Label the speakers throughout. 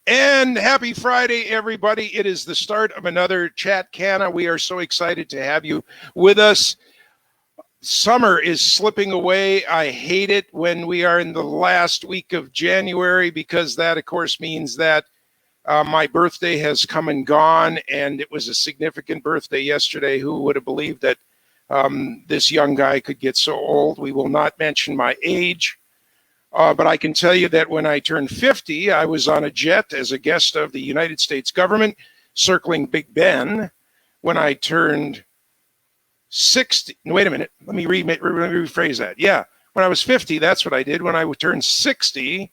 Speaker 1: And happy Friday, everybody. It is the start of another ChatCanna. We are so excited to have you with us. Summer is slipping away. I hate it when we are in the last week of January because that, of course, means that my birthday has come and gone, and it was a significant birthday yesterday. Who would have believed that this young guy could get so old? We will not mention my age. But I can tell you that when I turned 50, I was on a jet as a guest of the United States government circling Big Ben. When I turned 60, wait a minute, let me rephrase that. Yeah, when I was 50, that's what I did. When I turned 60,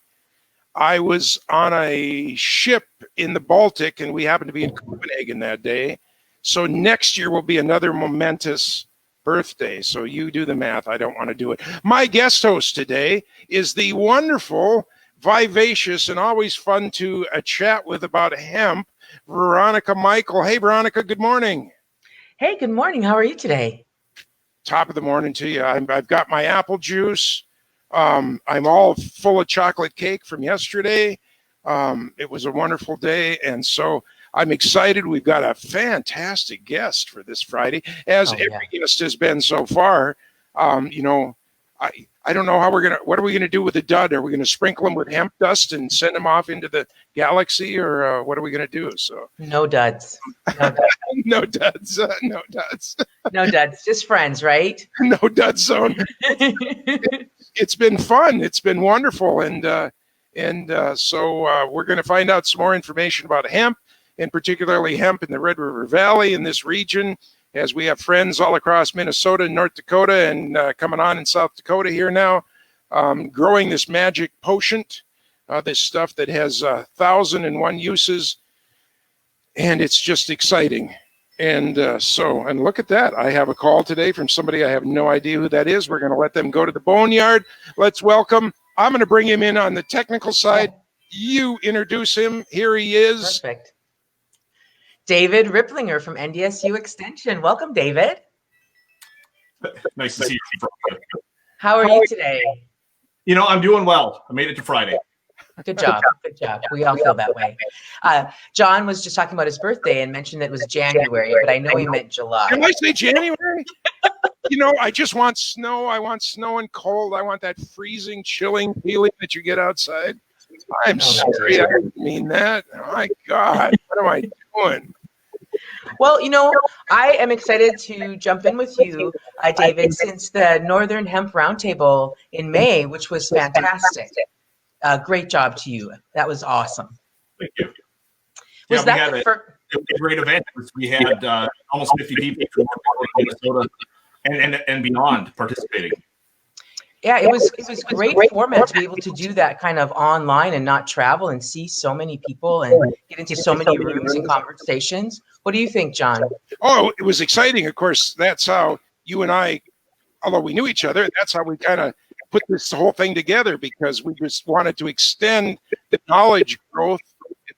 Speaker 1: I was on a ship in the Baltic, and we happened to be in Copenhagen that day. So next year will be another momentous birthday. So you do the math. I don't want to do it. My guest host today is the wonderful, vivacious, and always fun to chat with about hemp, Veronica Michael. Hey, Veronica, good morning.
Speaker 2: Hey, good morning. How are you today?
Speaker 1: Top of the morning to you. I've got my apple juice. I'm all full of chocolate cake from yesterday. It was a wonderful day, and so I'm excited. We've got a fantastic guest for this Friday, as every guest has been so far. I don't know how what are we gonna do with the dud? Are we gonna sprinkle them with hemp dust and send them off into the galaxy, or what are we gonna do? So
Speaker 2: no duds.
Speaker 1: No duds. No duds.
Speaker 2: No duds. Just friends, right?
Speaker 1: No dud zone. It's been fun. It's been wonderful, and so we're going to find out some more information about hemp, and particularly hemp in the Red River Valley in this region, as we have friends all across Minnesota and North Dakota and coming on in South Dakota here now, growing this magic potion, this stuff that has 1,001 uses, and it's just exciting. And and look at that. I have a call today from somebody. I have no idea who that is. We're going to let them go to the boneyard. Let's welcome. I'm going to bring him in on the technical side. You introduce him. Here he is.
Speaker 2: Perfect. David Ripplinger from NDSU Extension. Welcome, David.
Speaker 3: Nice to see you.
Speaker 2: How are you today?
Speaker 3: You know, I'm doing well. I made it to Friday.
Speaker 2: Good job. Good job. We all feel that way. John was just talking about his birthday and mentioned that it was January, but I know he meant July.
Speaker 1: Did I say January? I just want snow. I want snow and cold. I want that freezing, chilling feeling that you get outside. I'm sorry. I didn't mean that. Oh, my God. What am I doing?
Speaker 2: Well, I am excited to jump in with you, David, since the Northern Hemp Roundtable in May, which was fantastic. Great job to you. That was awesome.
Speaker 3: Thank you.
Speaker 2: Was that
Speaker 3: it was a great event. We had almost 50 people from Minnesota and beyond participating.
Speaker 2: Yeah, it was great format to be able to do that kind of online and not travel and see so many people and get into so many rooms and conversations. What do you think, John?
Speaker 1: Oh, it was exciting. Of course, that's how you and I, although we knew each other, that's how we kind of put this whole thing together, because we just wanted to extend the knowledge growth,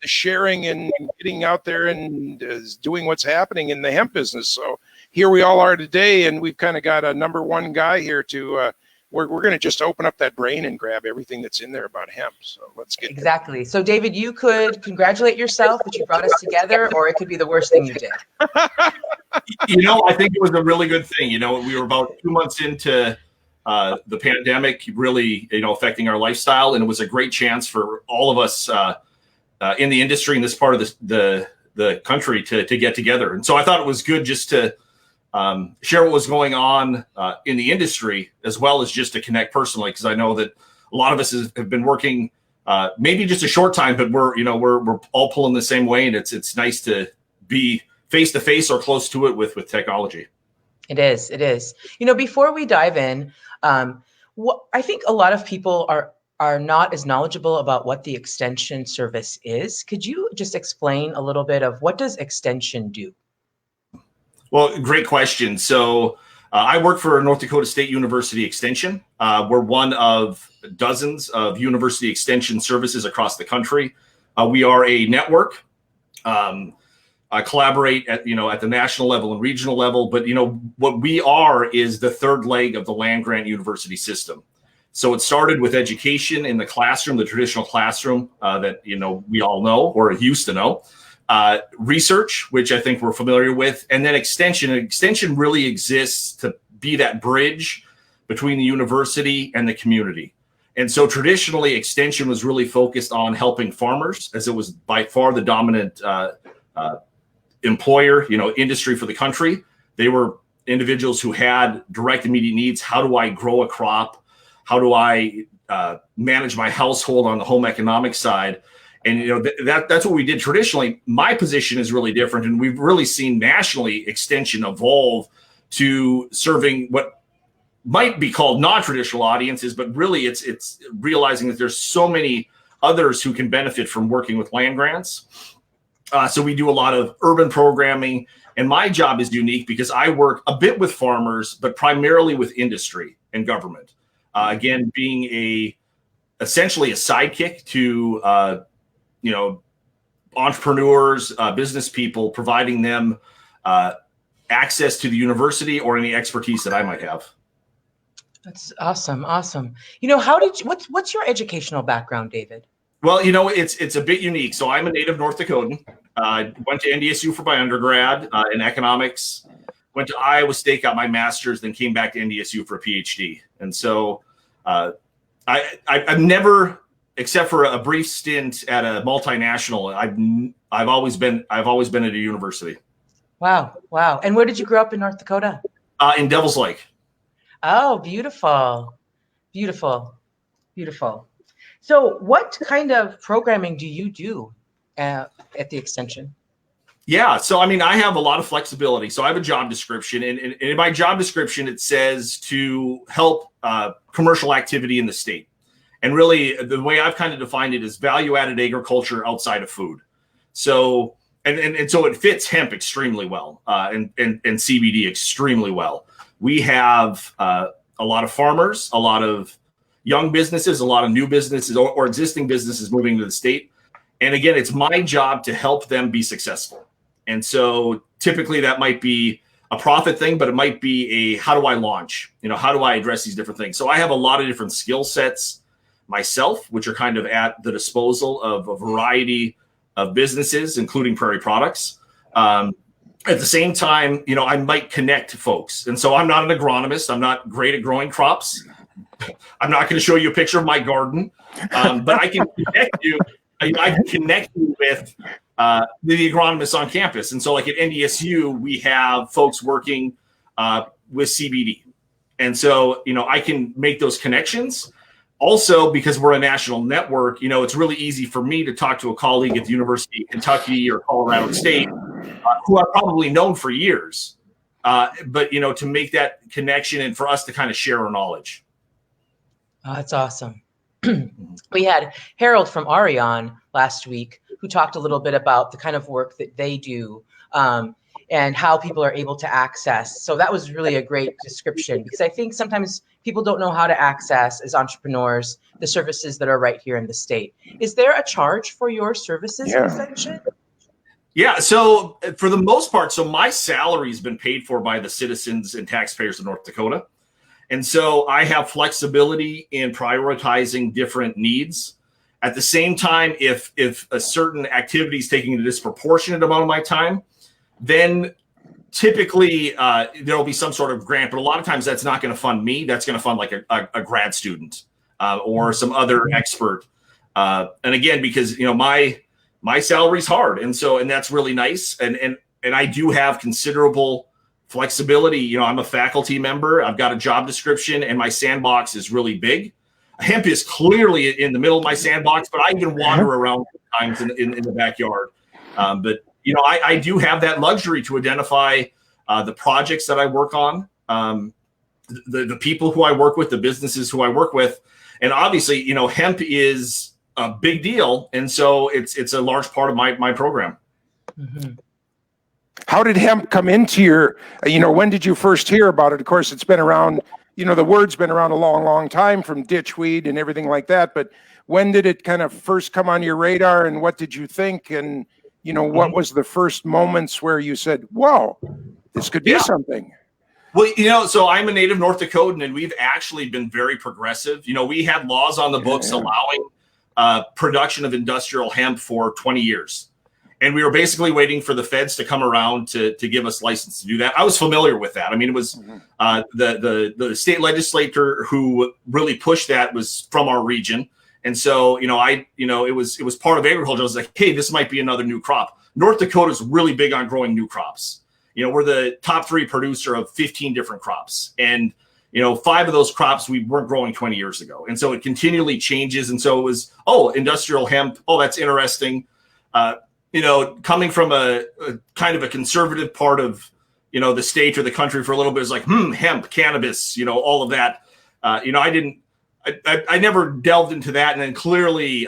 Speaker 1: the sharing, and getting out there and doing what's happening in the hemp business. So here we all are today, and we've kind of got a number one guy here to we're going to just open up that brain and grab everything that's in there about hemp. So let's get
Speaker 2: exactly. So David, you could congratulate yourself that you brought us together, or it could be the worst thing you did.
Speaker 3: I think it was a really good thing. We were about 2 months into the pandemic really, affecting our lifestyle. And it was a great chance for all of us in the industry in this part of the country to get together. And so I thought it was good just to share what was going on in the industry, as well as just to connect personally, because I know that a lot of us have been working maybe just a short time, but we're all pulling the same way. And it's nice to be face to face or close to it with technology.
Speaker 2: It is. Before we dive in, I think a lot of people are not as knowledgeable about what the extension service is. Could you just explain a little bit of what does extension do?
Speaker 3: Well, great question. So I work for North Dakota State University Extension. We're one of dozens of university extension services across the country. We are a network. Collaborate at the national level and regional level, but what we are is the third leg of the land grant university system. So it started with education in the classroom, the traditional classroom that we all know or used to know. Research, which I think we're familiar with, and then extension. Extension really exists to be that bridge between the university and the community. And so traditionally, extension was really focused on helping farmers, as it was by far the dominant employer, industry for the country. They were individuals who had direct immediate needs. How do I grow a crop? How do I manage my household on the home economic side? And that's what we did traditionally. My position is really different, and we've really seen nationally extension evolve to serving what might be called non-traditional audiences, but really it's realizing that there's so many others who can benefit from working with land grants. So we do a lot of urban programming, and my job is unique because I work a bit with farmers, but primarily with industry and government. Again, being essentially a sidekick to entrepreneurs, business people, providing them access to the university or any expertise that I might have.
Speaker 2: That's awesome. Awesome. What's your educational background, David?
Speaker 3: Well, it's a bit unique. So I'm a native North Dakotan. I went to NDSU for my undergrad in economics, went to Iowa State, got my master's, then came back to NDSU for a PhD. And so I've never, except for a brief stint at a multinational, I've always been at a university.
Speaker 2: Wow. And where did you grow up in North Dakota?
Speaker 3: In Devil's Lake.
Speaker 2: Oh, beautiful. So what kind of programming do you do at the extension?
Speaker 3: Yeah. So, I have a lot of flexibility. So I have a job description, and in my job description, it says to help commercial activity in the state. And really, the way I've kind of defined it is value-added agriculture outside of food. So, and so it fits hemp extremely well, and CBD extremely well. We have a lot of farmers, a lot of young businesses, a lot of new businesses or existing businesses moving to the state. And again, it's my job to help them be successful. And so typically that might be a profit thing, but it might be how do I launch? How do I address these different things? So I have a lot of different skill sets myself, which are kind of at the disposal of a variety of businesses, including Prairie Products. At the same time, I might connect folks. And so I'm not an agronomist. I'm not great at growing crops. I'm not going to show you a picture of my garden, but I can connect you. I can connect you with the agronomists on campus. And so like at NDSU, we have folks working with CBD. And so, I can make those connections. Also, because we're a national network, it's really easy for me to talk to a colleague at the University of Kentucky or Colorado State who I've probably known for years. But, to make that connection and for us to kind of share our knowledge.
Speaker 2: Oh, that's awesome. We had Harold from Arion last week who talked a little bit about the kind of work that they do and how people are able to access. So that was really a great description, because I think sometimes people don't know how to access, as entrepreneurs, the services that are right here in the state. Is there a charge for your services in Extension?
Speaker 3: Yeah, so for the most part, so my salary has been paid for by the citizens and taxpayers of North Dakota. And so I have flexibility in prioritizing different needs. At the same time, if a certain activity is taking a disproportionate amount of my time, then typically there'll be some sort of grant, but a lot of times that's not going to fund me. That's going to fund like a grad student or some other expert. And again, because my salary's hard, and that's really nice. And I do have considerable flexibility. I'm a faculty member. I've got a job description, and my sandbox is really big. Hemp is clearly in the middle of my sandbox, but I can wander around times in the backyard. But I do have that luxury to identify the projects that I work on, the people who I work with, the businesses who I work with, and obviously, hemp is a big deal, and so it's a large part of my program.
Speaker 2: Mm-hmm.
Speaker 1: How did hemp come into your, when did you first hear about it? Of course, it's been around, the word's been around a long, long time from ditchweed and everything like that. But when did it kind of first come on your radar, and what did you think? And, what was the first moments where you said, whoa, this could be something?
Speaker 3: Well, so I'm a native North Dakotan, and we've actually been very progressive. We had laws on the books allowing production of industrial hemp for 20 years. And we were basically waiting for the feds to come around to give us license to do that. I was familiar with that. I mean, it was the state legislator who really pushed that was from our region. And so, it was part of agriculture. I was like, hey, this might be another new crop. North Dakota is really big on growing new crops. We're the top 3 producer of 15 different crops. And, 5 of those crops we weren't growing 20 years ago. And so it continually changes. And so it was, industrial hemp. Oh, that's interesting. Coming from a kind of a conservative part of, the state or the country for a little bit, it's like, hemp, cannabis, all of that. I never delved into that. And then clearly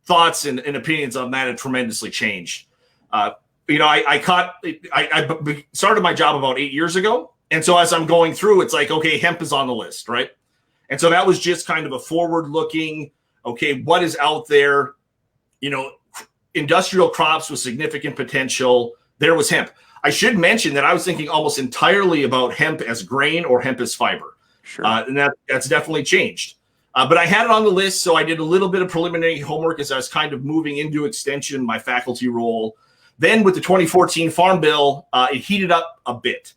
Speaker 3: thoughts and opinions on that have tremendously changed. I started my job about 8 years ago. And so as I'm going through, it's like, okay, hemp is on the list, right? And so that was just kind of a forward looking, okay, what is out there? Industrial crops with significant potential. There was hemp. I should mention that I was thinking almost entirely about hemp as grain or hemp as fiber.
Speaker 1: Sure.
Speaker 3: And that's definitely changed. But I had it on the list. So I did a little bit of preliminary homework as I was kind of moving into extension, my faculty role. Then with the 2014 Farm Bill, it heated up a bit.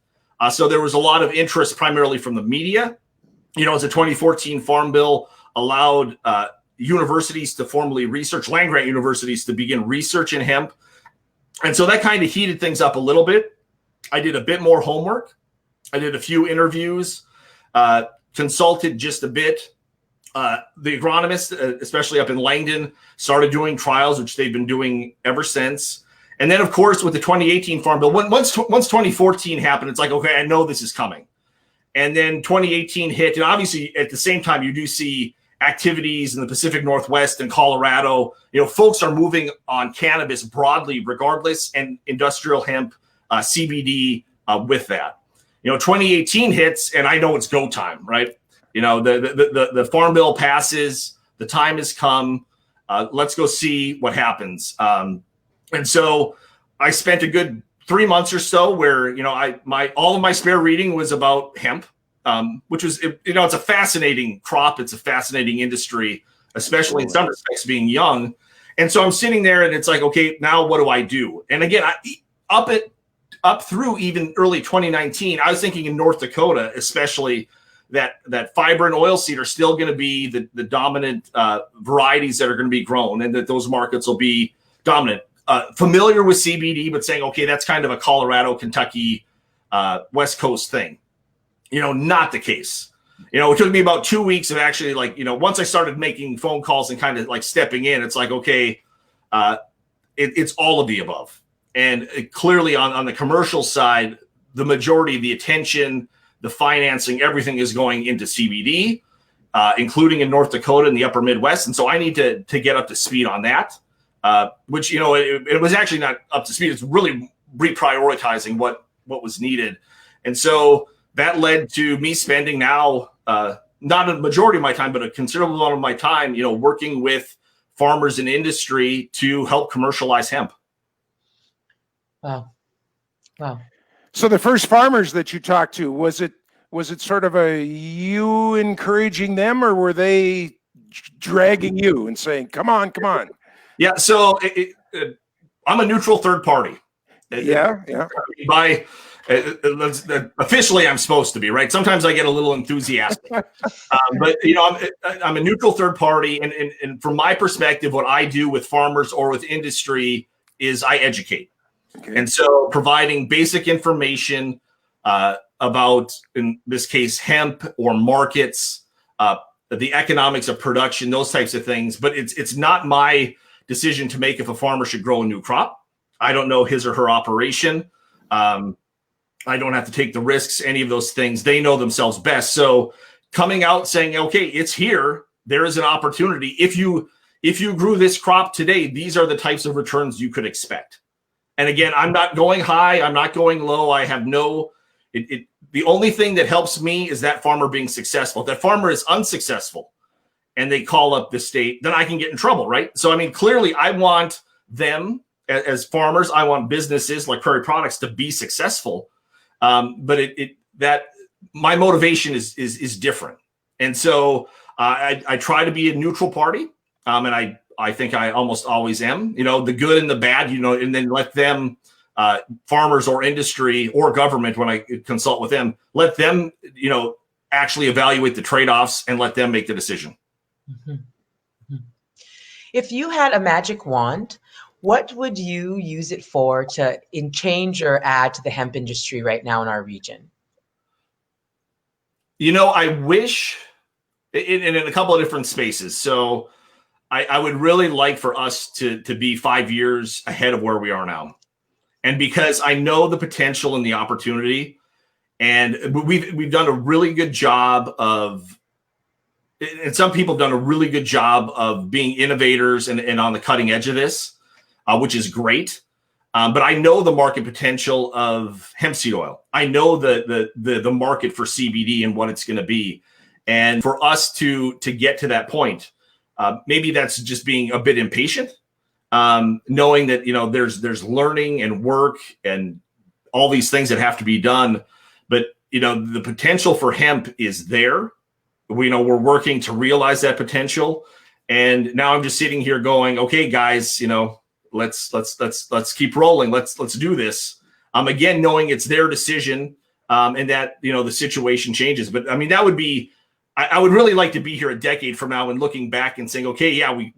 Speaker 3: So there was a lot of interest primarily from the media. As the 2014 Farm Bill allowed universities to formally research, land-grant universities to begin research in hemp. And so that kind of heated things up a little bit. I did a bit more homework. I did a few interviews, consulted just a bit. The agronomists, especially up in Langdon, started doing trials, which they've been doing ever since. And then, of course, with the 2018 Farm Bill, once 2014 happened, it's like, okay, I know this is coming. And then 2018 hit. And obviously, at the same time, you do see activities in the Pacific Northwest and Colorado. Folks are moving on cannabis broadly, regardless, and industrial hemp, CBD with that. 2018 hits, and I know it's go time, right? The Farm Bill passes. The time has come. Let's go see what happens. And so I spent a good 3 months or so where, all of my spare reading was about hemp, which was, it's a fascinating crop. It's a fascinating industry, especially in some respects being young. And so I'm sitting there and it's like, okay, now what do I do? And again, up through even early 2019, I was thinking in North Dakota, especially that fiber and oilseed are still going to be the dominant varieties that are going to be grown and that those markets will be dominant. Familiar with CBD, but saying, okay, that's kind of a Colorado, Kentucky, West Coast thing. Not the case. It took me about 2 weeks of actually once I started making phone calls and kind of like stepping in, it's like, okay, it's all of the above. And clearly on the commercial side, the majority of the attention, the financing, everything is going into CBD, including in North Dakota and the upper Midwest. And so I need to get up to speed on that. Which, it was actually not up to speed. It's really reprioritizing what was needed. And so that led to me spending now, not a majority of my time, but a considerable amount of my time, working with farmers and industry to help commercialize hemp.
Speaker 2: Wow.
Speaker 1: So the first farmers that you talked to, was it sort of you encouraging them, or were they dragging you and saying, come on?
Speaker 3: Yeah, so I'm a neutral third party.
Speaker 1: Yeah.
Speaker 3: Officially, I'm supposed to be, right? Sometimes I get a little enthusiastic, but I'm a neutral third party, and from my perspective, what I do with farmers or with industry is I educate, and so providing basic information about, in this case, hemp or markets, the economics of production, those types of things. But it's not my decision to make if a farmer should grow a new crop. I don't know his or her operation. I don't have to take the risks, any of those things. They know themselves best. So coming out saying, okay, it's here. There is an opportunity. If you grew this crop today, these are the types of returns you could expect. And again, I'm not going high. I'm not going low. I have the only thing that helps me is that farmer being successful. If that farmer is unsuccessful and they call up the state, then I can get in trouble, right? So, clearly I want them as farmers, I want businesses like Prairie Products to be successful. But that my motivation is different. And so I try to be a neutral party. And I think I almost always am, the good and the bad, and then let them, farmers or industry or government, when I consult with them, let them, actually evaluate the trade-offs and let them make the decision.
Speaker 2: Mm-hmm. Mm-hmm. If you had a magic wand, what would you use it for to change or add to the hemp industry right now in our region?
Speaker 3: I wish in a couple of different spaces. So I would really like for us to be 5 years ahead of where we are now. And because I know the potential and the opportunity, and we've done a really good job of, and some people have done a really good job of being innovators and on the cutting edge of this, which is great. But I know the market potential of hemp seed oil. I know the market for CBD and what it's going to be. And for us to get to that point, maybe that's just being a bit impatient, knowing that, there's learning and work and all these things that have to be done. But, the potential for hemp is there. We're working to realize that potential. And now I'm just sitting here going, okay, guys, let's keep rolling. Let's do this. Again, knowing it's their decision, and that, the situation changes. But I mean, that would be, I would really like to be here a decade from now and looking back and saying, okay, yeah, we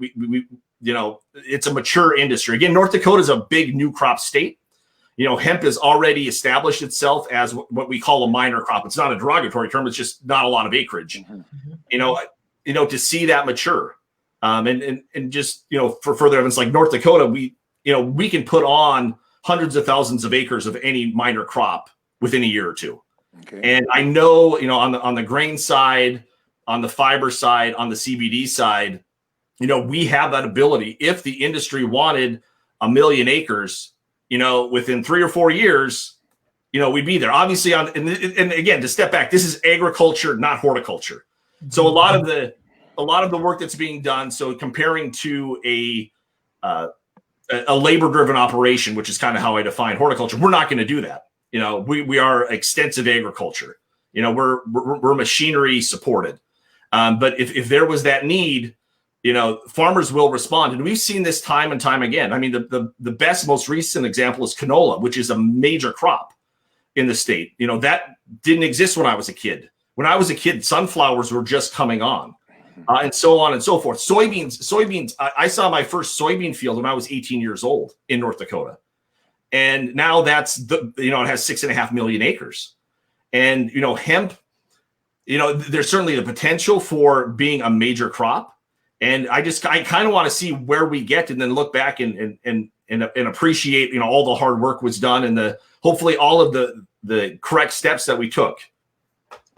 Speaker 3: it's a mature industry. Again, North Dakota is a big new crop state. Hemp has already established itself as what we call a minor crop. It's not a derogatory term. It's just not a lot of acreage. Mm-hmm. To see that mature, and just, for further evidence, like North Dakota, we can put on hundreds of thousands of acres of any minor crop within a year or two. Okay. And I know, on the grain side, on the fiber side, on the CBD side, we have that ability. If the industry wanted 1 million acres, within 3 or 4 years, we'd be there. Obviously, and again, to step back, this is agriculture, not horticulture. Mm-hmm. So a lot of the work that's being done. So comparing to a labor-driven operation, which is kind of how I define horticulture, we're not going to do that. We are extensive agriculture. We're machinery supported. But if there was that need, farmers will respond. And we've seen this time and time again. I mean, the best, most recent example is canola, which is a major crop in the state. That didn't exist when I was a kid. When I was a kid, sunflowers were just coming on, and so on and so forth. Soybeans. I saw my first soybean field when I was 18 years old in North Dakota. And now that's it has 6.5 million acres. And, hemp, there's certainly the potential for being a major crop. And I kind of want to see where we get and then look back and appreciate, all the hard work was done and hopefully all of the correct steps that we took.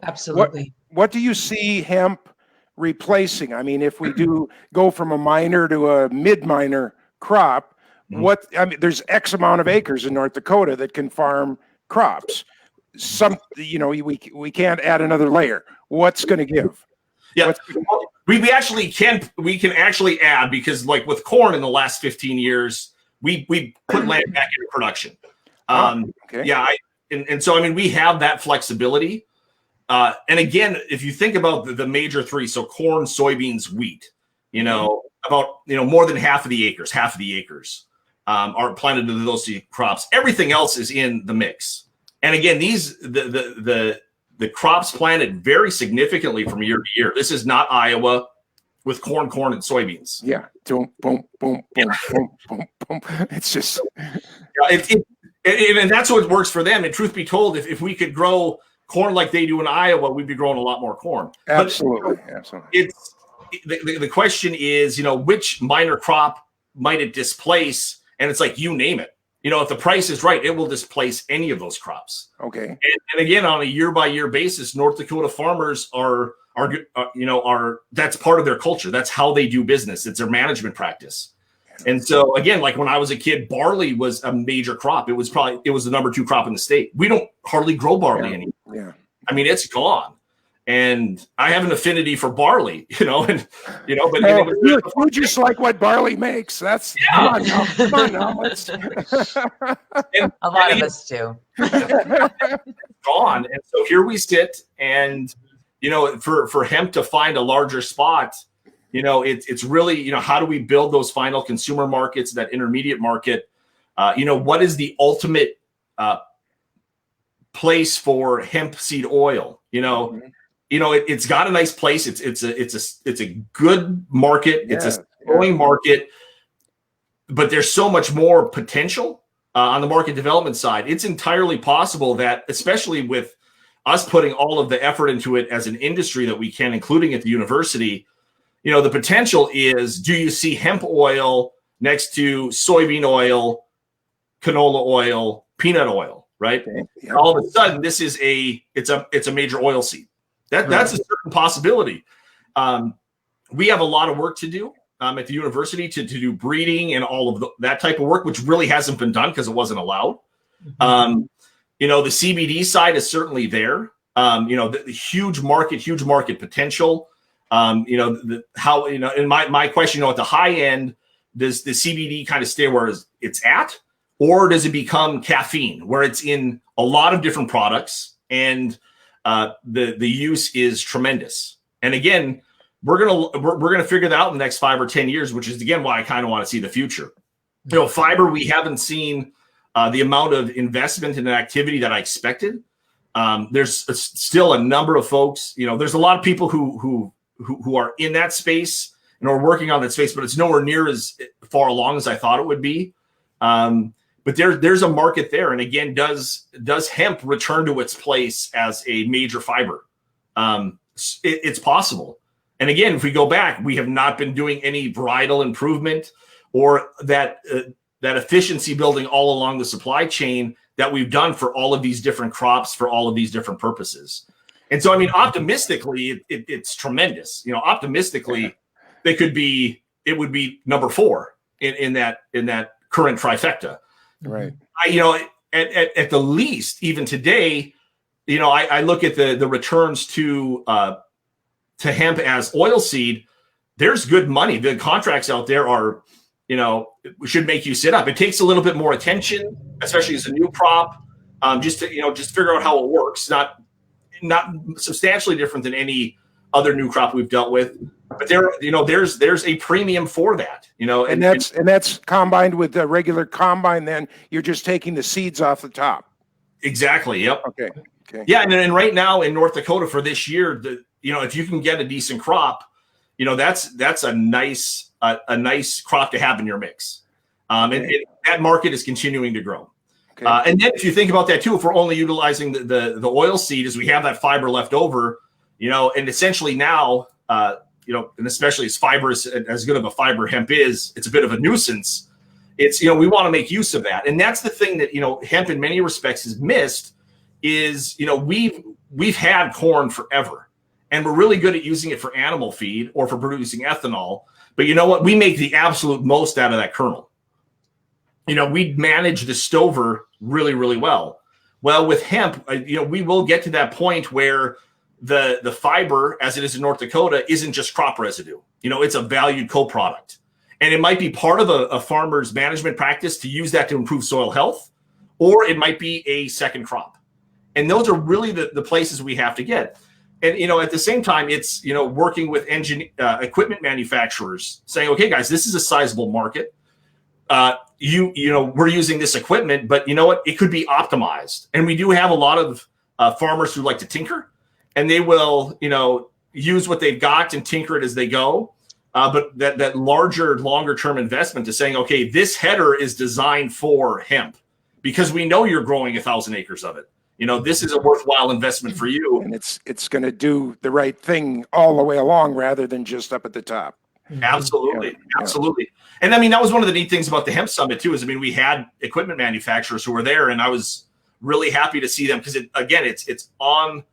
Speaker 2: Absolutely.
Speaker 1: What do you see hemp replacing? I mean, if we do go from a minor to a mid-minor crop, there's X amount of acres in North Dakota that can farm crops. We can't add another layer. What's going to give?
Speaker 3: Yeah. We can actually add, because like with corn in the last 15 years, we put land back into production. Okay. Yeah. And so, I mean, we have that flexibility. And again, if you think about the major three, so corn, soybeans, wheat, about, more than half of the acres are planted to those crops. Everything else is in the mix. And again, the crops planted very significantly from year to year. This is not Iowa with corn, and soybeans.
Speaker 1: Yeah. Boom, boom, boom, boom, boom, boom, boom. It's just.
Speaker 3: And that's what works for them. And truth be told, if we could grow corn like they do in Iowa, we'd be growing a lot more corn.
Speaker 1: Absolutely.
Speaker 3: Absolutely. The question is, which minor crop might it displace? And it's like, you name it. If the price is right, it will displace any of those crops.
Speaker 1: Okay.
Speaker 3: And again, on a year-by-year basis, North Dakota farmers are that's part of their culture. That's how they do business. It's their management practice. And so again, like when I was a kid, barley was a major crop. It was the number 2 crop in the state. We don't hardly grow barley anymore.
Speaker 1: Yeah.
Speaker 3: I mean, it's gone. And I have an affinity for barley, but
Speaker 1: you just like what barley makes. That's come on now. Let's
Speaker 3: and,
Speaker 2: A lot of us do.
Speaker 3: gone. And so here we sit, and for hemp to find a larger spot, it's really, how do we build those final consumer markets, that intermediate market? What is the ultimate place for hemp seed oil? It's got a nice place. It's a good market.
Speaker 1: Yeah,
Speaker 3: it's a growing market, but there's so much more potential on the market development side. It's entirely possible that, especially with us putting all of the effort into it as an industry that we can, including at the university, the potential is, do you see hemp oil next to soybean oil, canola oil, peanut oil, right?
Speaker 1: Okay. Yeah.
Speaker 3: All of a sudden, this is it's a major oil seed. That's a certain possibility. We have a lot of work to do at the university to do breeding and all of that type of work, which really hasn't been done because it wasn't allowed. The CBD side is certainly there. The huge market potential. And my question, at the high end, does the CBD kind of stay where it's at, or does it become caffeine, where it's in a lot of different products and the use is tremendous? And again, we're gonna figure that out in the next 5 or 10 years, which is again why I kind of want to see the future. Fiber, we haven't seen the amount of investment in an activity that I expected. There's still a number of folks. There's a lot of people who are in that space and are working on that space, but it's nowhere near as far along as I thought it would be. But there's a market there. And again, does hemp return to its place as a major fiber? It's possible. And again, if we go back, we have not been doing any varietal improvement or that efficiency building all along the supply chain that we've done for all of these different crops for all of these different purposes. And so, optimistically, it's tremendous. Optimistically, it would be number 4 in that current trifecta.
Speaker 1: Right.
Speaker 3: At the least, even today, I look at the returns to hemp as oil seed. There's good money. The contracts out there are, should make you sit up. It takes a little bit more attention, especially as a new crop, just to figure out how it works. Not substantially different than any other new crop we've dealt with, but there's a premium for that,
Speaker 1: and that's combined with the regular combine. Then you're just taking the seeds off the top.
Speaker 3: Exactly. Yep.
Speaker 1: Okay.
Speaker 3: Yeah. And right now in North Dakota for this year, if you can get a decent crop, that's a nice crop to have in your mix. And that market is continuing to grow. Okay. And then if you think about that too, if we're only utilizing the oil seed as we have that fiber left over, and essentially now, and especially as fiber is as good of a fiber hemp is, it's a bit of a nuisance. It's, we want to make use of that. And that's the thing that, hemp in many respects is missed is, we've had corn forever and we're really good at using it for animal feed or for producing ethanol. But you know what? We make the absolute most out of that kernel. We manage the stover really, really well. Well, with hemp, we will get to that point where the fiber, as it is in North Dakota, isn't just crop residue. It's a valued co-product. And it might be part of a farmer's management practice to use that to improve soil health, or it might be a second crop. And those are really the places we have to get. And, at the same time, it's, working with equipment manufacturers saying, okay, guys, this is a sizable market. We're using this equipment, but you know what? It could be optimized. And we do have a lot of farmers who like to tinker, and they will, use what they've got and tinker it as they go. But that larger, longer term investment to saying, okay, this header is designed for hemp because we know you're growing 1,000 acres of it. This is a worthwhile investment for you.
Speaker 1: And it's going to do the right thing all the way along rather than just up at the top.
Speaker 3: Absolutely. Absolutely. And that was one of the neat things about the hemp summit too, is, we had equipment manufacturers who were there, and I was really happy to see them because it's on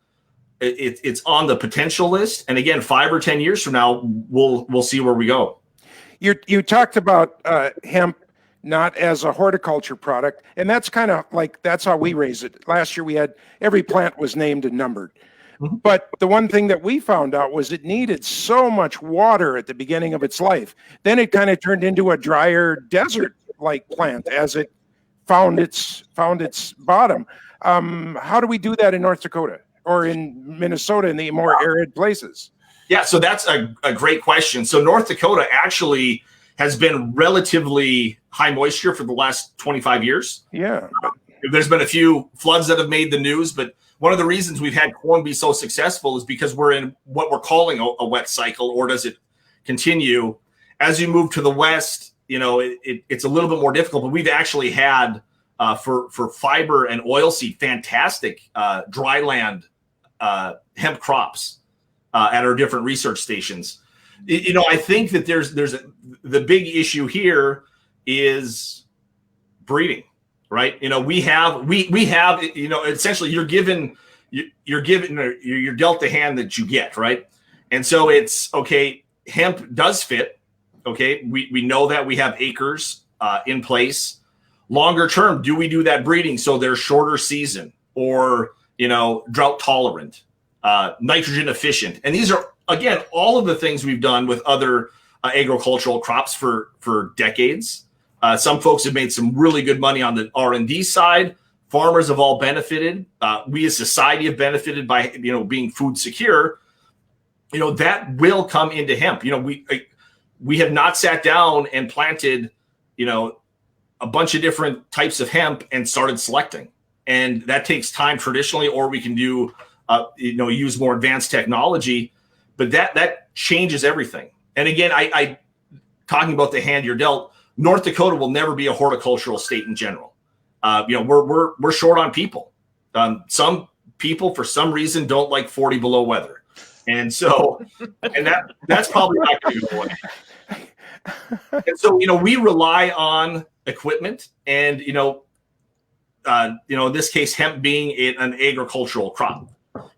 Speaker 3: the potential list. And again, 5 or 10 years from now, we'll see where we go.
Speaker 1: You talked about hemp not as a horticulture product, and that's kind of like that's how we raise it. Last year we had every plant was named and numbered. But the one thing that we found out was it needed so much water at the beginning of its life. Then it kind of turned into a drier desert-like plant as it found its bottom. How do we do that in North Dakota or in Minnesota in the more arid places?
Speaker 3: Yeah, so that's a great question. So North Dakota actually has been relatively high moisture for the last 25 years.
Speaker 1: Yeah.
Speaker 3: There's been a few floods that have made the news, but one of the reasons we've had corn be so successful is because we're in what we're calling a wet cycle, or does it continue? As you move to the west, it's a little bit more difficult, but we've actually had for fiber and oilseed, fantastic dryland hemp crops at our different research stations. I think that the big issue here is breeding. Right. We have, essentially you're dealt the hand that you get. Right. And so it's okay. Hemp does fit. Okay. We know that we have acres in place. Longer term, do we do that breeding so they're shorter season or, drought tolerant, nitrogen efficient? And these are, again, all of the things we've done with other agricultural crops for decades. Some folks have made some really good money on the R&D side. Farmers have all benefited. We as society have benefited by, being food secure. That will come into hemp. We have not sat down and planted, a bunch of different types of hemp and started selecting. And that takes time traditionally, or we can do, use more advanced technology. But that changes everything. And again, I talking about the hand you're dealt, North Dakota will never be a horticultural state in general. We're short on people. Some people, for some reason, don't like 40 below weather, and so, that's probably not going to go away. And so, we rely on equipment, and in this case, hemp being an agricultural crop,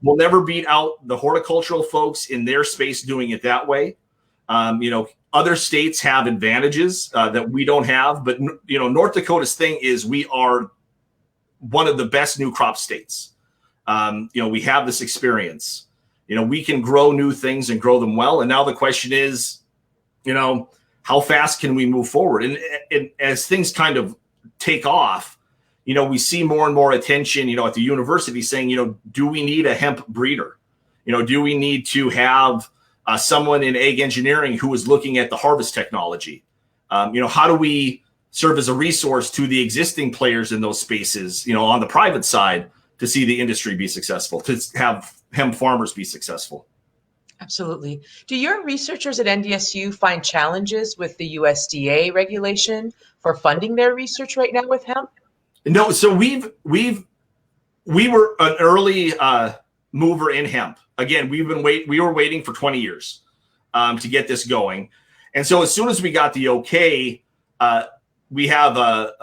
Speaker 3: we'll never beat out the horticultural folks in their space doing it that way. Other states have advantages that we don't have, but North Dakota's thing is we are one of the best new crop states. We have this experience. We can grow new things and grow them well. And now the question is, how fast can we move forward? And as things kind of take off, we see more and more attention, at the university saying, do we need a hemp breeder? Do we need to have someone in ag engineering who is looking at the harvest technology? How do we serve as a resource to the existing players in those spaces, on the private side, to see the industry be successful, to have hemp farmers be successful?
Speaker 2: Absolutely. Do your researchers at NDSU find challenges with the USDA regulation for funding their research right now with hemp?
Speaker 3: No. So we were an early mover in hemp. Again, we were waiting for 20 years to get this going. And so as soon as we got the okay, we have an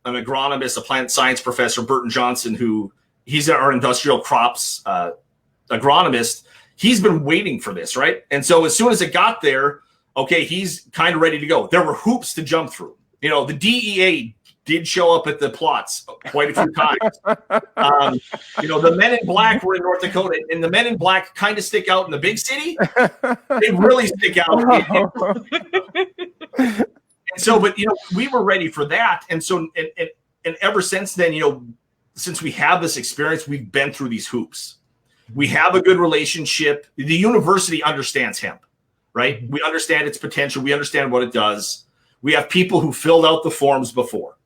Speaker 3: agronomist, a plant science professor, Burton Johnson, he's our industrial crops agronomist. He's been waiting for this, right? And so as soon as it got there, okay, he's kind of ready to go. There were hoops to jump through. The DEA did show up at the plots quite a few times. The men in black were in North Dakota, and the men in black kind of stick out in the big city. They really stick out. And so, but we were ready for that. And so, and ever since then, since we have this experience, we've been through these hoops. We have a good relationship. The university understands hemp, right? We understand its potential. We understand what it does. We have people who filled out the forms before.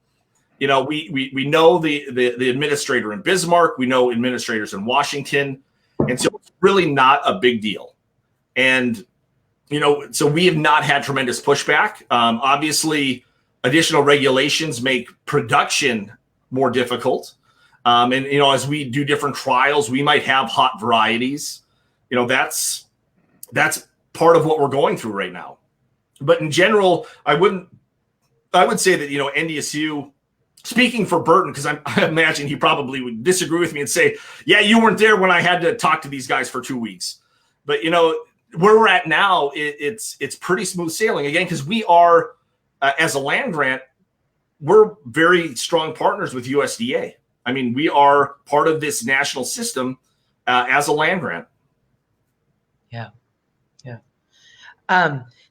Speaker 3: We know the administrator in Bismarck. We know administrators in Washington. And so it's really not a big deal. And, so we have not had tremendous pushback. Obviously, additional regulations make production more difficult. And, as we do different trials, we might have hot varieties. That's part of what we're going through right now. But in general, I would say that, NDSU, speaking for Burton, because I imagine he probably would disagree with me and say, yeah, you weren't there when I had to talk to these guys for 2 weeks. But, where we're at now, it's pretty smooth sailing, again, because we are, as a land grant, we're very strong partners with USDA. I mean, we are part of this national system as a land grant.
Speaker 2: Yeah. Yeah.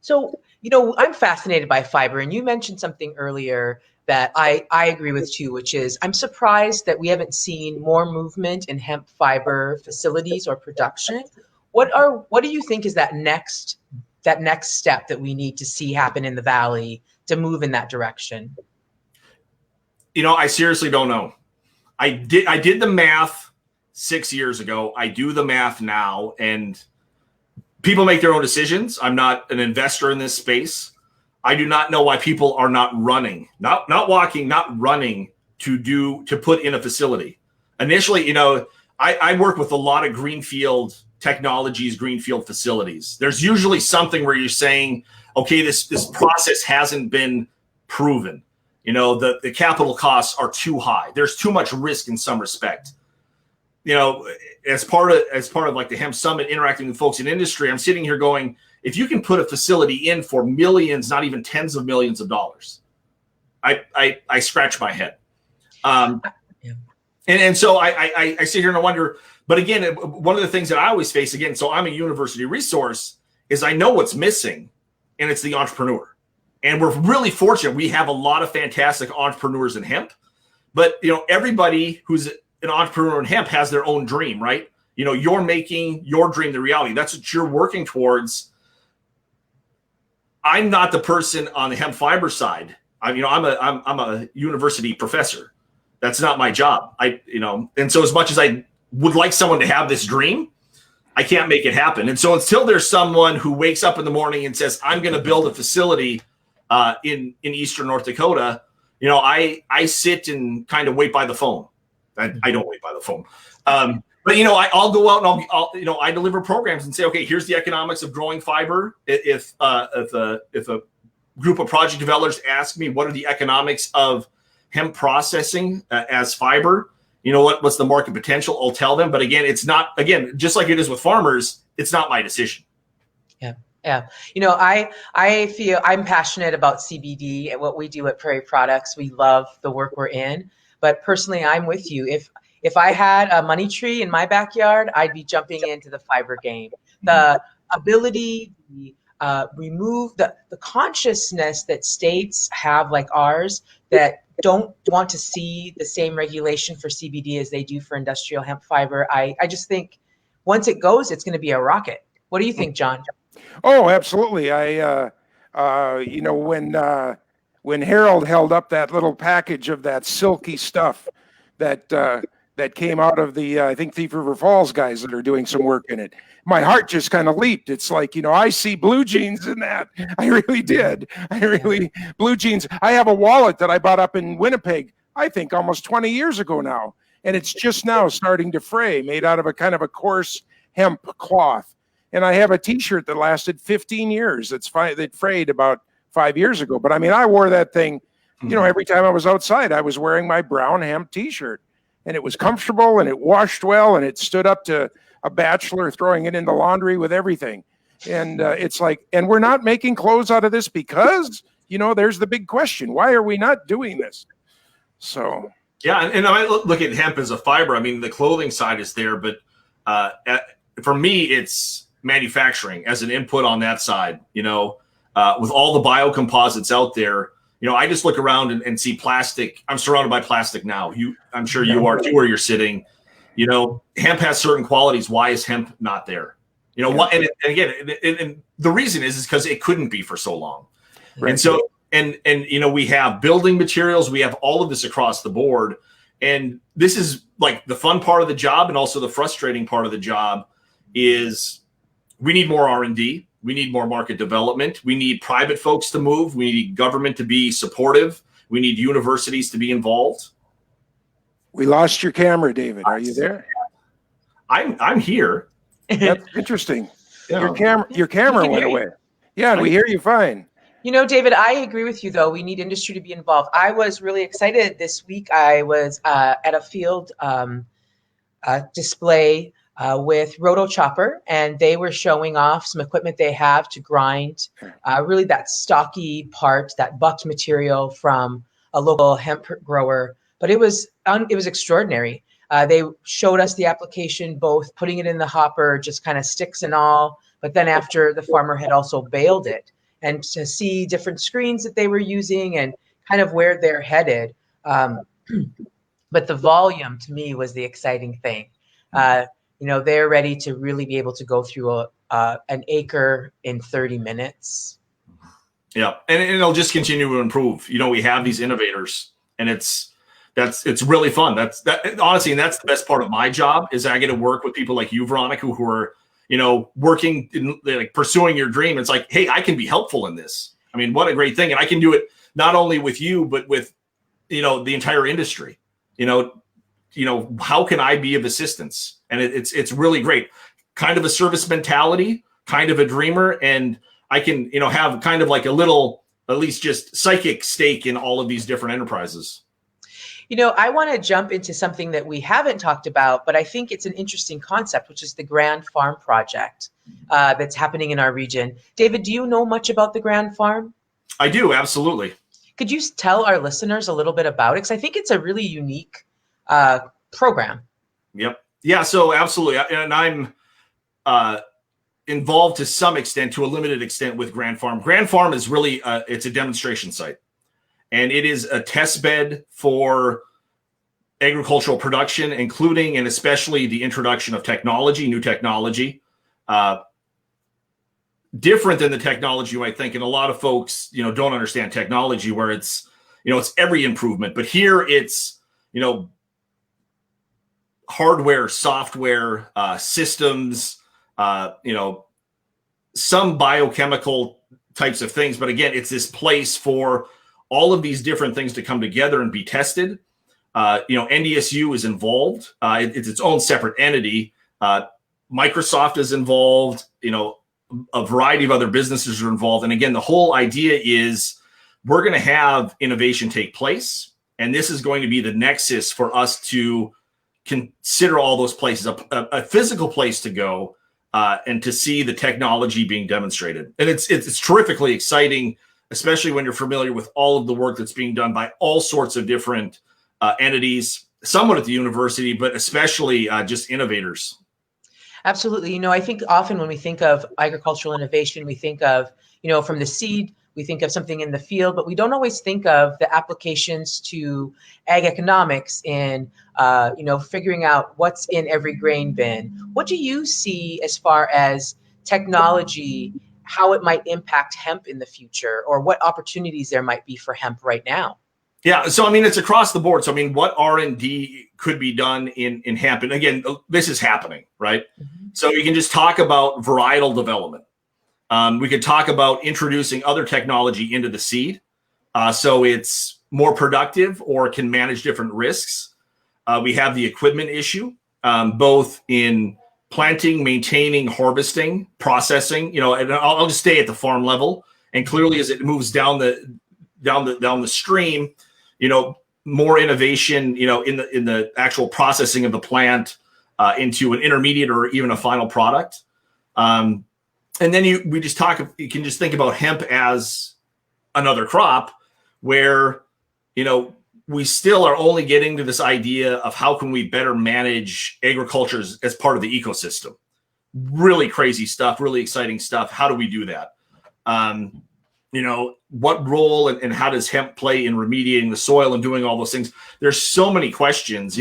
Speaker 2: So, I'm fascinated by fiber, and you mentioned something earlier that I agree with too, which is I'm surprised that we haven't seen more movement in hemp fiber facilities or production. What do you think is that next step that we need to see happen in the Valley to move in that direction?
Speaker 3: I seriously don't know. I did the math 6 years ago. I do the math now, and people make their own decisions. I'm not an investor in this space. I do not know why people are not running, not walking, not running to put in a facility. Initially, I work with a lot of greenfield technologies, greenfield facilities. There's usually something where you're saying, okay, this process hasn't been proven. The capital costs are too high. There's too much risk in some respect. As part of like the Hemp Summit, interacting with folks in industry, I'm sitting here going, if you can put a facility in for millions, not even tens of millions of dollars, I scratch my head. And so I sit here and I wonder, but again, one of the things that I always face, again, so I'm a university resource, is I know what's missing, and it's the entrepreneur. And we're really fortunate. We have a lot of fantastic entrepreneurs in hemp, but everybody who's an entrepreneur in hemp has their own dream, right? You're making your dream the reality. That's what you're working towards. I'm not the person on the hemp fiber side. I'm a university professor. That's not my job. And so as much as I would like someone to have this dream, I can't make it happen. And so until there's someone who wakes up in the morning and says, I'm going to build a facility in Eastern North Dakota, I sit and kind of wait by the phone. I don't wait by the phone. But I'll go out and I deliver programs and say, okay, here's the economics of growing fiber. If a group of project developers ask me, what are the economics of hemp processing as fiber? What's the market potential? I'll tell them. But again, it's not, just like it is with farmers, it's not my decision.
Speaker 2: Yeah. Yeah. I feel I'm passionate about CBD and what we do at Prairie Products. We love the work we're in, but personally, I'm with you. If I had a money tree in my backyard, I'd be jumping into the fiber game. The ability to remove the consciousness that states have like ours that don't want to see the same regulation for CBD as they do for industrial hemp fiber. I just think once it goes, it's going to be a rocket. What do you think, John?
Speaker 1: Oh, absolutely. When Harold held up that little package of that silky stuff that came out of the, I think, Thief River Falls guys that are doing some work in it, my heart just kind of leaped. It's like, I see blue jeans in that. I really did. Blue jeans. I have a wallet that I bought up in Winnipeg, I think almost 20 years ago now. And it's just now starting to fray, made out of a kind of a coarse hemp cloth. And I have a T-shirt that lasted 15 years. That frayed about 5 years ago. But I mean, I wore that thing, every time I was outside, I was wearing my brown hemp T-shirt. And it was comfortable, and it washed well, and it stood up to a bachelor throwing it in the laundry with everything. And it's like, and we're not making clothes out of this because, there's the big question. Why are we not doing this? So.
Speaker 3: Yeah, and I look at hemp as a fiber. I mean, the clothing side is there, but for me, it's manufacturing as an input on that side. With all the biocomposites out there, I just look around and see plastic. I'm surrounded by plastic now. I'm sure you are too, where you're sitting. Hemp has certain qualities. Why is hemp not there? What? And again, the reason is because it couldn't be for so long. Right. And so, and we have building materials. We have all of this across the board. And this is like the fun part of the job, and also the frustrating part of the job is we need more R&D. We need more market development. We need private folks to move. We need government to be supportive. We need universities to be involved.
Speaker 1: We lost your camera, David. Are you there?
Speaker 3: I'm here.
Speaker 1: That's interesting. Yeah. Your camera went away. Yeah, we hear you fine.
Speaker 2: David, I agree with you, though. We need industry to be involved. I was really excited this week. I was at a field display with Roto Chopper, and they were showing off some equipment they have to grind really that stocky part, that bucked material from a local hemp grower. But it was extraordinary. They showed us the application, both putting it in the hopper, just kind of sticks and all, but then after the farmer had also baled it, and to see different screens that they were using and kind of where they're headed. But the volume to me was the exciting thing. They're ready to really be able to go through an acre in 30 minutes.
Speaker 3: Yeah, and it'll just continue to improve. We have these innovators, and it's really fun. Honestly, and that's the best part of my job is I get to work with people like you, Veronica, who are working in, like, pursuing your dream. It's like, hey, I can be helpful in this. I mean, what a great thing, and I can do it not only with you but with the entire industry. How can I be of assistance? And it's really great. Kind of a service mentality, kind of a dreamer, and I can have kind of like a little, at least just psychic stake in all of these different enterprises.
Speaker 2: I want to jump into something that we haven't talked about, but I think it's an interesting concept, which is the Grand Farm project that's happening in our region. David, do you know much about the Grand Farm?
Speaker 3: I do, absolutely.
Speaker 2: Could you tell our listeners a little bit about it? Because I think it's a really unique program.
Speaker 3: Yep. Yeah, so absolutely. And I'm involved to some extent, to a limited extent, with Grand Farm. Grand Farm is really, it's a demonstration site. And it is a test bed for agricultural production, including and especially the introduction of technology, new technology, different than the technology you might think. And a lot of folks, don't understand technology, where it's, it's every improvement. But here it's, hardware, software, systems, some biochemical types of things. But again, it's this place for all of these different things to come together and be tested. NDSU is involved. It's its own separate entity. Microsoft is involved. A variety of other businesses are involved. And again, the whole idea is we're going to have innovation take place. And this is going to be the nexus for us to consider all those places, a physical place to go and to see the technology being demonstrated. And it's terrifically exciting, especially when you're familiar with all of the work that's being done by all sorts of different entities, somewhat at the university, but especially just innovators.
Speaker 2: Absolutely. I think often when we think of agricultural innovation, we think of, from the seed, we think of something in the field, but we don't always think of the applications to ag economics and, figuring out what's in every grain bin. What do you see as far as technology, how it might impact hemp in the future, or what opportunities there might be for hemp right now?
Speaker 3: Yeah, so it's across the board. So what R&D could be done in hemp? And again, this is happening, right? Mm-hmm. So you can just talk about varietal development. We could talk about introducing other technology into the seed, so it's more productive or can manage different risks. We have the equipment issue, both in planting, maintaining, harvesting, processing. And I'll just stay at the farm level. And clearly, as it moves down the stream, more innovation, in the actual processing of the plant into an intermediate or even a final product. And then you can just think about hemp as another crop where, we still are only getting to this idea of how can we better manage agriculture as part of the ecosystem. Really crazy stuff, really exciting stuff. How do we do that? What role and how does hemp play in remediating the soil and doing all those things? There's so many questions.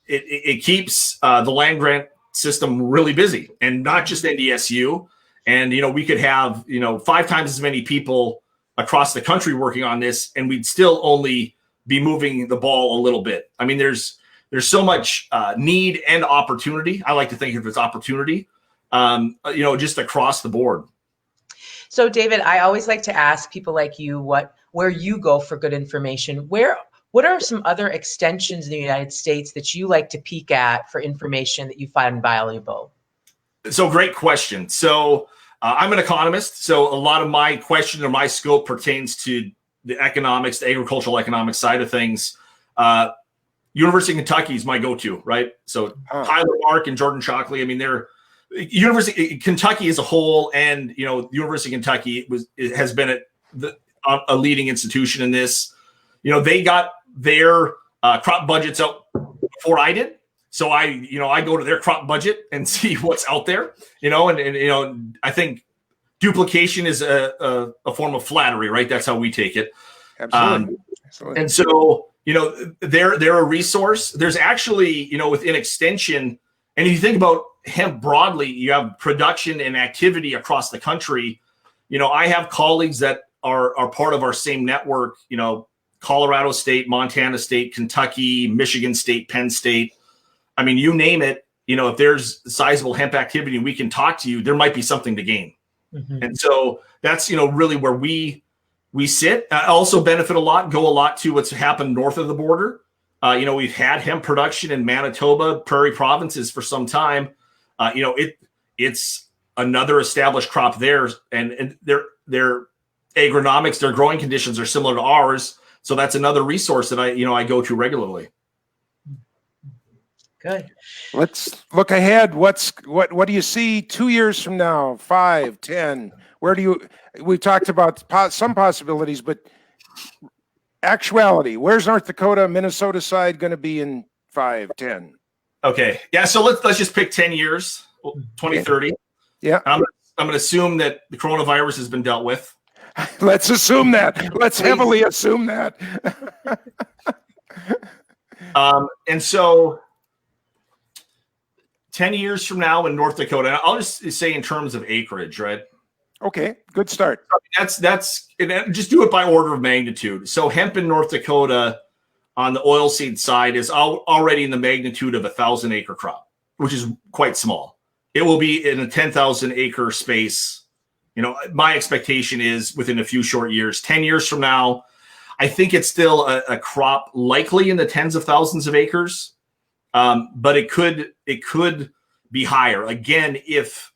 Speaker 3: It keeps the land grant system really busy, and not just NDSU. And, we could have, 5 times as many people across the country working on this, and we'd still only be moving the ball a little bit. There's so much need and opportunity. I like to think of it as opportunity, just across the board.
Speaker 2: So, David, I always like to ask people like you where you go for good information. What are some other extensions in the United States that you like to peek at for information that you find valuable?
Speaker 3: So, great question. So I'm an economist. So a lot of my question or my scope pertains to the economics, the agricultural economics side of things. University of Kentucky is my go-to, right? So Tyler Mark and Jordan Shockley, they're Kentucky as a whole, and the University of Kentucky has been a leading institution in this. They got their crop budgets out before I did, So I go to their crop budget and see what's out there, and I think duplication is a form of flattery, right? That's how we take it.
Speaker 1: Absolutely.
Speaker 3: And so, they're a resource. There's actually, within extension, and if you think about hemp broadly, you have production and activity across the country. I have colleagues that are part of our same network, Colorado State, Montana State, Kentucky, Michigan State, Penn State. I mean, you name it, if there's sizable hemp activity and we can talk to you, there might be something to gain. Mm-hmm. And so that's, really where we sit. Also benefit go a lot to what's happened north of the border. We've had hemp production in Manitoba, prairie provinces for some time. It's another established crop there, and their agronomics, their growing conditions are similar to ours. So that's another resource that I go to regularly.
Speaker 2: Good.
Speaker 1: Let's look ahead. What do you see 2 years from now, 5, 10? We've talked about some possibilities, but actuality, where's North Dakota, Minnesota side going to be in 5, 10?
Speaker 3: Okay. Yeah. So let's just pick 10 years, 2030.
Speaker 1: Yeah.
Speaker 3: I'm going to assume that the coronavirus has been dealt with.
Speaker 1: Let's assume that. Let's heavily assume that.
Speaker 3: And so 10 years from now in North Dakota, and I'll just say in terms of acreage, right?
Speaker 1: Okay, good start.
Speaker 3: That's just do it by order of magnitude. So hemp in North Dakota on the oilseed side is already in the magnitude of 1,000 acre crop, which is quite small. It will be in a 10,000 acre space. My expectation is within a few short years. 10 years from now, I think it's still a crop likely in the tens of thousands of acres, but it could be higher. Again, if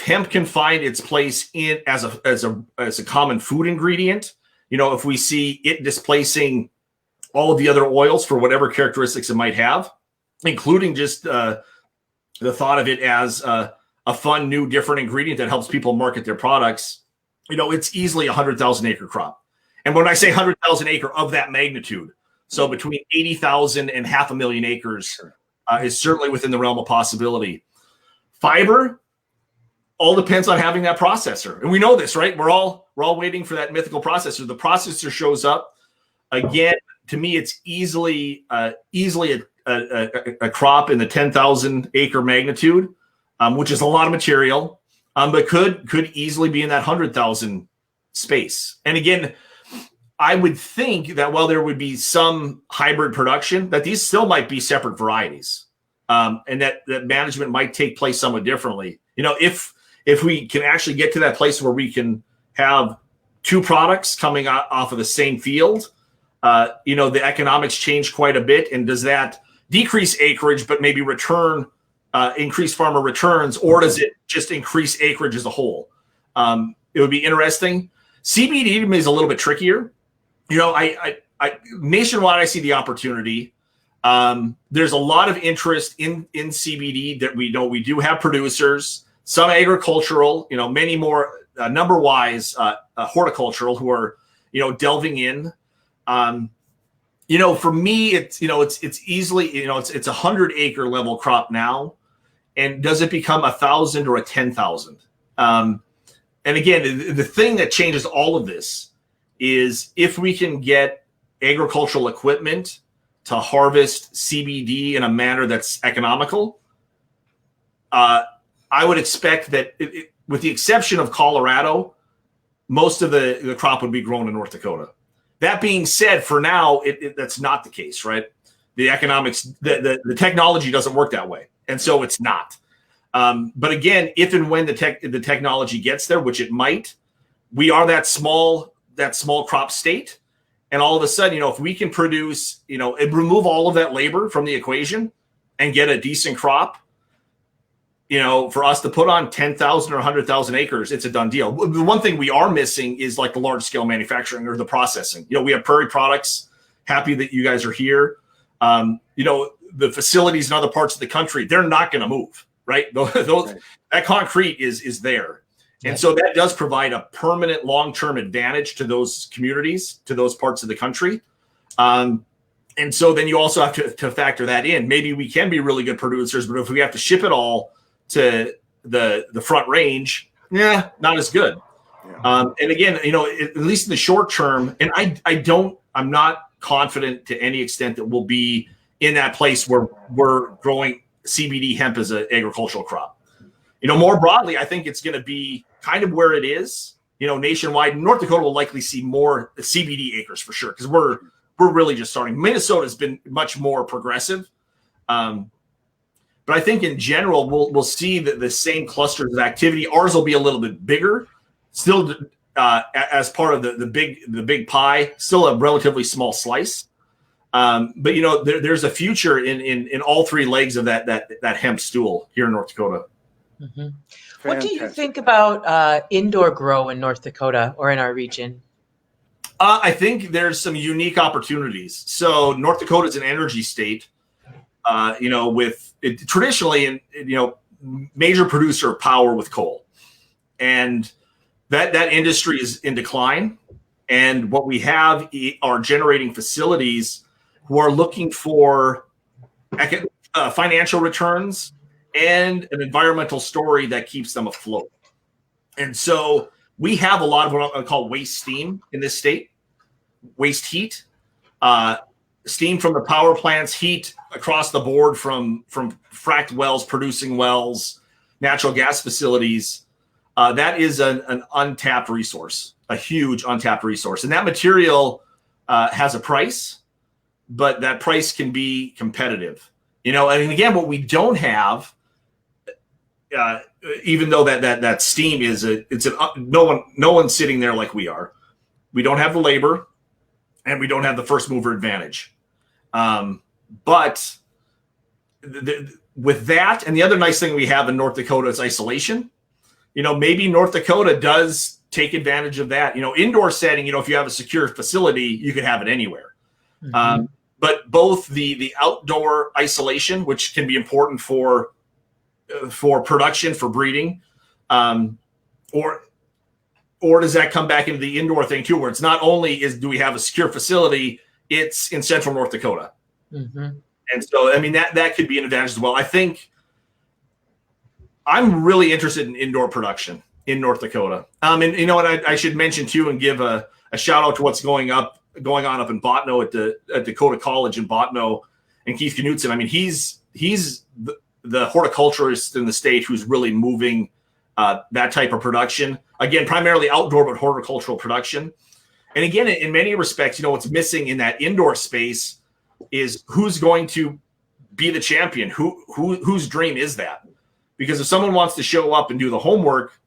Speaker 3: hemp can find its place in as a common food ingredient, if we see it displacing all of the other oils for whatever characteristics it might have, including just the thought of it as a fun, new, different ingredient that helps people market their products, it's easily 100,000 acre crop. And when I say 100,000 acre of that magnitude, so between 80,000 and 500,000 acres is certainly within the realm of possibility. Fiber all depends on having that processor. And we know this, right? We're all waiting for that mythical processor. The processor shows up. Again, to me, it's easily a crop in the 10,000 acre magnitude, which is a lot of material, but could easily be in that 100,000 space. And again, I would think that while there would be some hybrid production, that these still might be separate varieties, and that management might take place somewhat differently. If we can actually get to that place where we can have two products coming off of the same field, the economics change quite a bit. And does that decrease acreage, but maybe increase farmer returns, or does it just increase acreage as a whole? It would be interesting. CBD is a little bit trickier. I nationwide, I see the opportunity. There's a lot of interest in CBD that we know. We do have producers, some agricultural, many more number-wise horticultural who are, delving in. For me, it's easily, it's 100 acre level crop now. And does it become 1,000 or a 10,000? And again, the thing that changes all of this is if we can get agricultural equipment to harvest CBD in a manner that's economical, I would expect that with the exception of Colorado, most of the crop would be grown in North Dakota. That being said, for now, that's not the case, right? The economics, the technology doesn't work that way. And so it's not. But again, if and when the technology gets there, which it might, we are that small crop state. And all of a sudden, if we can produce, and remove all of that labor from the equation and get a decent crop, for us to put on 10,000 or 100,000 acres, it's a done deal. The one thing we are missing is like the large scale manufacturing or the processing. We have Prairie Products. Happy that you guys are here. The facilities in other parts of the country, they're not going to move, right? That concrete is there. And so that does provide a permanent long-term advantage to those communities, to those parts of the country. And so then you also have to factor that in. Maybe we can be really good producers, but if we have to ship it all to the Front Range, not as good. Yeah. And again, at least in the short term, and I'm not confident to any extent that we'll be in that place where we're growing CBD hemp as an agricultural crop. More broadly, I think it's going to be kind of where it is, nationwide. North Dakota will likely see more CBD acres for sure, because we're really just starting. Minnesota's been much more progressive. But I think in general, we'll see the same clusters of activity. Ours will be a little bit bigger, still as part of the big pie, still a relatively small slice. But there's a future in all three legs of that hemp stool here in North Dakota.
Speaker 2: Mm-hmm. What do you think about indoor grow in North Dakota or in our region?
Speaker 3: I think there's some unique opportunities. So North Dakota is an energy state, with it, traditionally, major producer of power with coal, and that industry is in decline. And what we have are generating facilities who are looking for financial returns and an environmental story that keeps them afloat. And so we have a lot of what I call waste steam in this state, waste heat, steam from the power plants, heat across the board from fracked wells, producing wells, natural gas facilities. That is an untapped resource, a huge untapped resource. And that material has a price, but that price can be competitive. And again, what we don't have, even though that steam is no one's sitting there like we are. We don't have the labor, and we don't have the first mover advantage. But with that, and the other nice thing we have in North Dakota is isolation. Maybe North Dakota does take advantage of that. Indoor setting, if you have a secure facility, you could have it anywhere. Mm-hmm. But both the outdoor isolation, which can be important for production, for breeding, or does that come back into the indoor thing too, where it's not only do we have a secure facility, it's in central North Dakota. Mm-hmm. And so, that could be an advantage as well. I think I'm really interested in indoor production in North Dakota. And I should mention too, and give a shout out to what's going on up in Botno at Dakota College in Botno, and Keith Knutson. He's the horticulturist in the state who's really moving that type of production. Again, primarily outdoor, but horticultural production. And again, in many respects, what's missing in that indoor space is who's going to be the champion. Whose dream is that? Because if someone wants to show up and do the homework,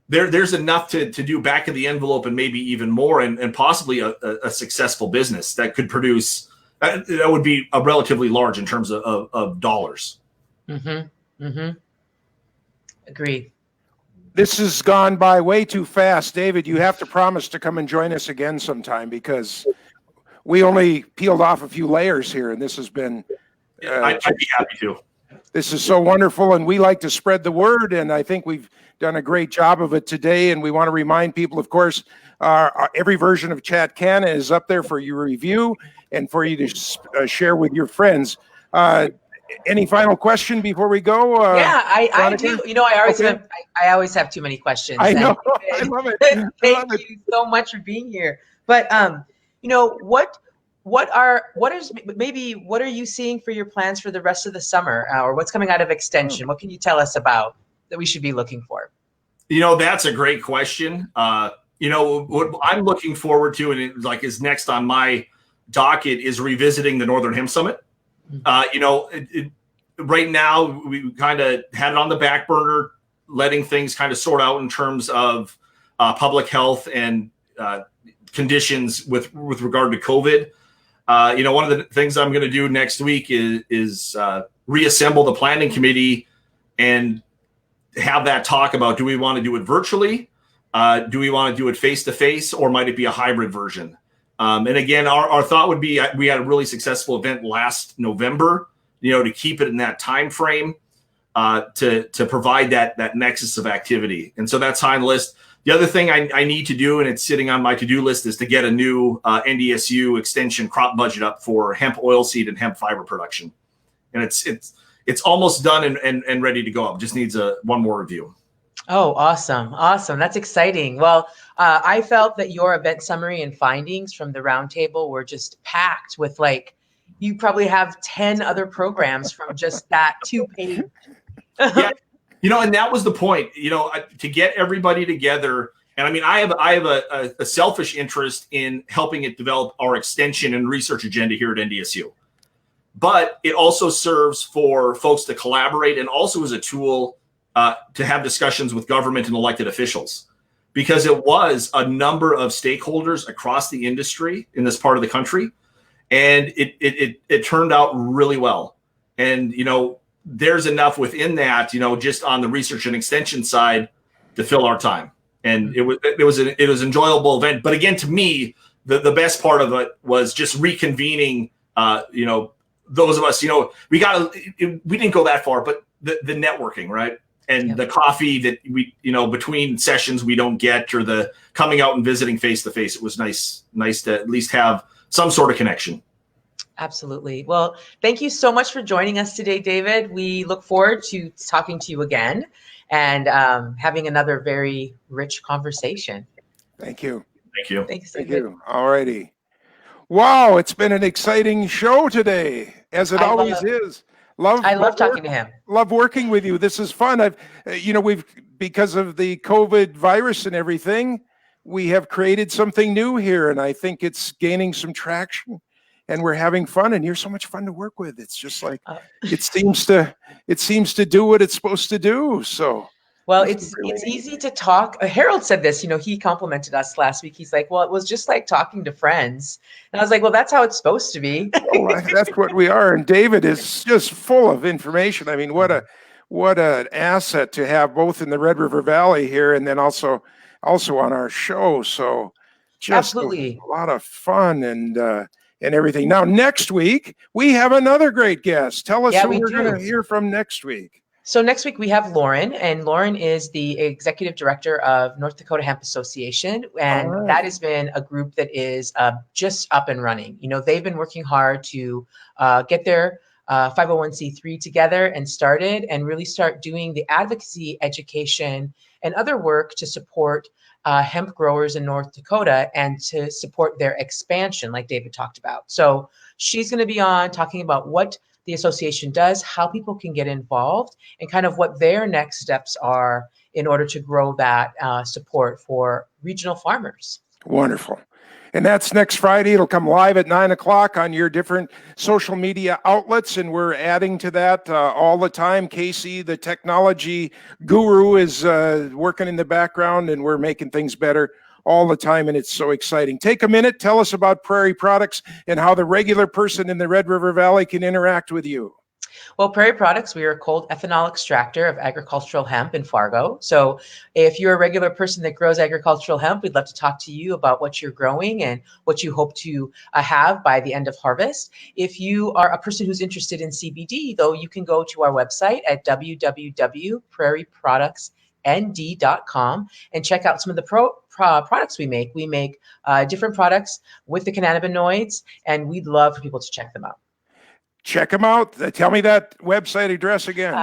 Speaker 3: there's enough to do back of the envelope and maybe even more, and possibly a successful business that could produce. That would be a relatively large in terms of dollars. Mm-hmm.
Speaker 2: Mm-hmm. Agreed.
Speaker 1: This has gone by way too fast. David, you have to promise to come and join us again sometime, because we only peeled off a few layers here, and this has been...
Speaker 3: I'd be happy to.
Speaker 1: This is so wonderful, and we like to spread the word, and I think we've done a great job of it today. And we want to remind people, of course, every version of ChatCanna is up there for your review and for you to share with your friends. Any final question before we go?
Speaker 2: I do. I always have too many questions.
Speaker 1: I know. I love it.
Speaker 2: Thank you so much for being here. But what are you seeing for your plans for the rest of the summer, or what's coming out of extension? What can you tell us about that we should be looking for?
Speaker 3: That's a great question. What I'm looking forward to, and is next on my docket, is revisiting the Northern Hemp Summit. Right now we kind of had it on the back burner, letting things kind of sort out in terms of public health and conditions with regard to COVID. One of the things I'm going to do next week is reassemble the planning committee and have that talk about, do we want to do it virtually? Do we want to do it face-to-face, or might it be a hybrid version? And again, our thought would be, we had a really successful event last November, to keep it in that time frame, to provide that nexus of activity. And so that's high on the list. The other thing I need to do, and it's sitting on my to-do list, is to get a new NDSU extension crop budget up for hemp oilseed and hemp fiber production. And it's almost done and ready to go up. Just needs one more review.
Speaker 2: Oh, awesome. Awesome. That's exciting. Well, I felt that your event summary and findings from the roundtable were just packed with, like, you probably have 10 other programs from just that 2-page.
Speaker 3: Yeah. And that was the point, to get everybody together. And I mean, I have a selfish interest in helping it develop our extension and research agenda here at NDSU. But it also serves for folks to collaborate, and also as a tool to have discussions with government and elected officials, because it was a number of stakeholders across the industry in this part of the country. And it turned out really well. And, there's enough within that, just on the research and extension side to fill our time. And it was an enjoyable event. But again, to me, the best part of it was just reconvening, those of us, we didn't go that far, but the networking, right? And the coffee that we, between sessions we don't get, or the coming out and visiting face to face. It was nice to at least have some sort of connection.
Speaker 2: Absolutely. Well, thank you so much for joining us today, David. We look forward to talking to you again and having another very rich conversation.
Speaker 1: Thank you.
Speaker 3: Thank you.
Speaker 2: Thanks,
Speaker 1: Thank
Speaker 2: David.
Speaker 1: you. All righty. Wow, it's been an exciting show today, as it always is.
Speaker 2: I love talking to him.
Speaker 1: Love working with you. This is fun. We've, because of the COVID virus and everything, we have created something new here, and I think it's gaining some traction. And we're having fun, and you're so much fun to work with. It's just like it seems to do what it's supposed to do. So,
Speaker 2: well, it's easy to talk. Harold said this. He complimented us last week. He's like, "Well, it was just like talking to friends." And I was like, "Well, that's how it's supposed to be."
Speaker 1: Well, that's what we are. And David is just full of information. I mean, what an asset to have, both in the Red River Valley here, and then also on our show. So, just
Speaker 2: absolutely
Speaker 1: a lot of fun and everything. Now, next week, we have another great guest. Tell us who we're going to hear from next week.
Speaker 2: So next week, we have Lauren, and Lauren is the executive director of North Dakota Hemp Association. And that has been a group that is just up and running. They've been working hard to get their 501c3 together and started, and really start doing the advocacy, education, and other work to support hemp growers in North Dakota and to support their expansion, like David talked about. So she's going to be on talking about what the association does, how people can get involved, and kind of what their next steps are in order to grow that support for regional farmers.
Speaker 1: Wonderful. And that's next Friday. It'll come live at 9:00 on your different social media outlets. And we're adding to that all the time. Casey, the technology guru, is working in the background, and we're making things better all the time. And it's so exciting. Take a minute. Tell us about Prairie Products and how the regular person in the Red River Valley can interact with you.
Speaker 2: Well, Prairie Products, we are a cold ethanol extractor of agricultural hemp in Fargo. So if you're a regular person that grows agricultural hemp, we'd love to talk to you about what you're growing and what you hope to have by the end of harvest. If you are a person who's interested in CBD, though, you can go to our website at www.prairieproductsnd.com and check out some of the products we make. We make different products with the cannabinoids, and we'd love for people to check them out.
Speaker 1: Check them out. Tell me that website address again.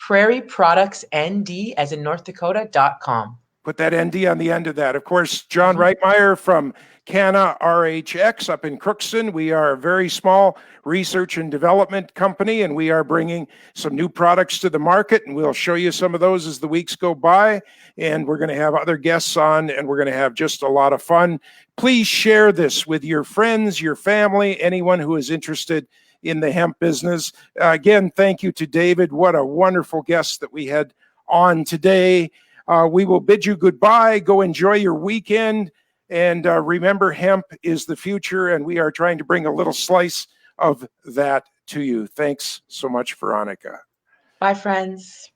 Speaker 2: PrairieProductsND, as in North Dakota.com.
Speaker 1: Put that ND on the end of that. Of course, John Reitmeier from Canna RHX up in Crookston. We are a very small research and development company, and we are bringing some new products to the market, and we'll show you some of those as the weeks go by. And we're going to have other guests on, and we're going to have just a lot of fun. Please share this with your friends, your family, anyone who is interested in the hemp business. Again, thank you to David. What a wonderful guest that we had on today. We will bid you goodbye. Go enjoy your weekend. And remember, hemp is the future, and we are trying to bring a little slice of that to you. Thanks so much, Veronica.
Speaker 2: Bye, friends. Bye.